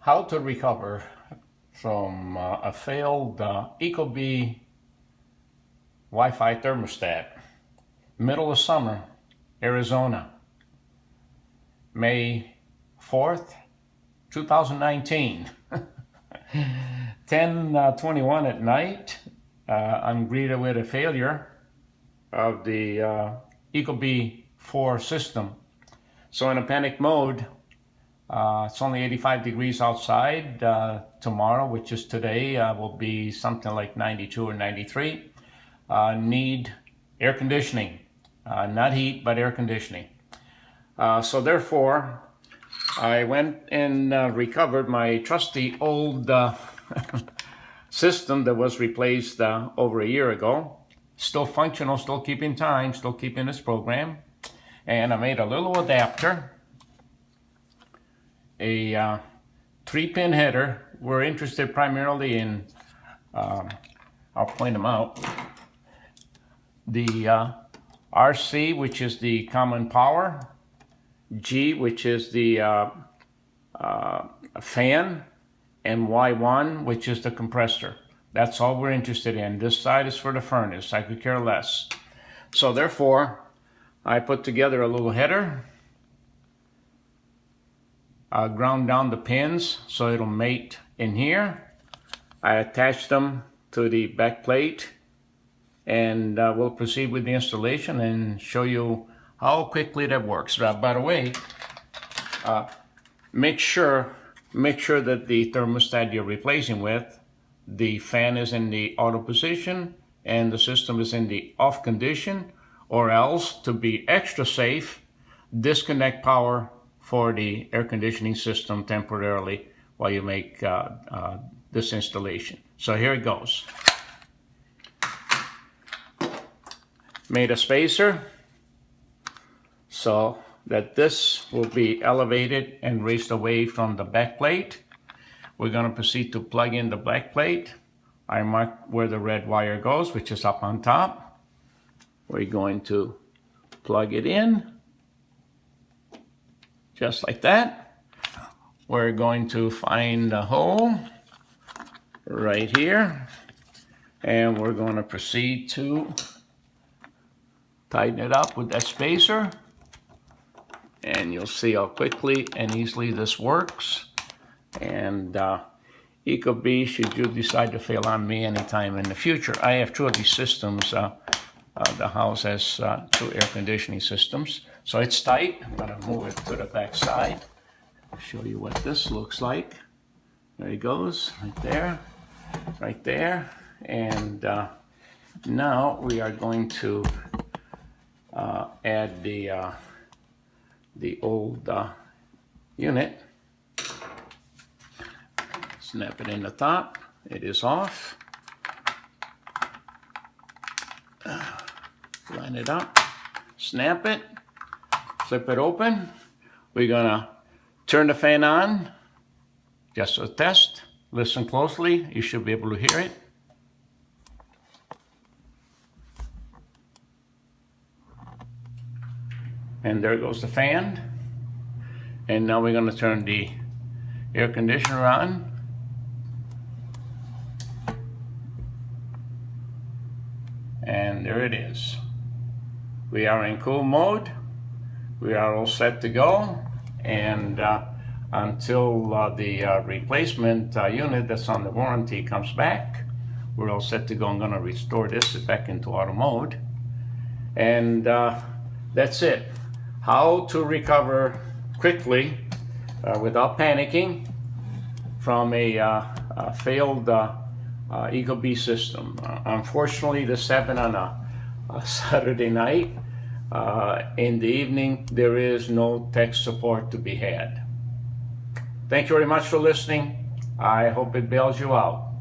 How to recover from a failed Ecobee Wi-Fi thermostat. Middle of summer, Arizona, May 4th, 2019. 10:21 at night, I'm greeted with a failure of the Ecobee4 system. So in a panic mode, it's only 85 degrees outside. Tomorrow, which is today, will be something like 92 or 93. Need air conditioning, not heat, but air conditioning. So therefore, I went and recovered my trusty old system that was replaced over a year ago. Still functional, still keeping time, still keeping its program. And I made a little adapter, a 3-pin header. We're interested primarily in, I'll point them out, the RC, which is the common power, G, which is the fan, and Y1, which is the compressor. That's all we're interested in. This side is for the furnace. I could care less. So therefore, I put together a little header, ground down the pins so it'll mate in here. I attached them to the back plate, and we'll proceed with the installation and show you how quickly that works. By the way, make sure that the thermostat you're replacing with, the fan is in the auto position and the system is in the off condition, or else, to be extra safe, disconnect power for the air conditioning system temporarily while you make this installation. So here it goes. Made a spacer so that this will be elevated and raised away from the back plate. We're going to proceed to plug in the back plate. I marked where the red wire goes, which is up on top. We're going to plug it in just like that. We're going to find a hole right here, and we're going to proceed to tighten it up with that spacer, and you'll see how quickly and easily this works. And Ecobee, should you decide to fail on me anytime in the future, I have two of these systems. The house has two air conditioning systems, so it's tight. I'm going to move it to the back side, show you what this looks like. There he goes, right there, and now we are going to add the old unit. Snap it in the top. It is off. Line it up. Snap it. Flip it open. We're gonna turn the fan on. Just a test. Listen closely. You should be able to hear it. And there goes the fan. And now we're going to turn the air conditioner on. And there it is. We are in cool mode. We are all set to go. And until the replacement unit that's on the warranty comes back, we're all set to go. I'm going to restore this back into auto mode. And that's it. How to recover quickly without panicking from a failed Ecobee system. Unfortunately, this happened on a Saturday night. In the evening, there is no tech support to be had. Thank you very much for listening. I hope it bails you out.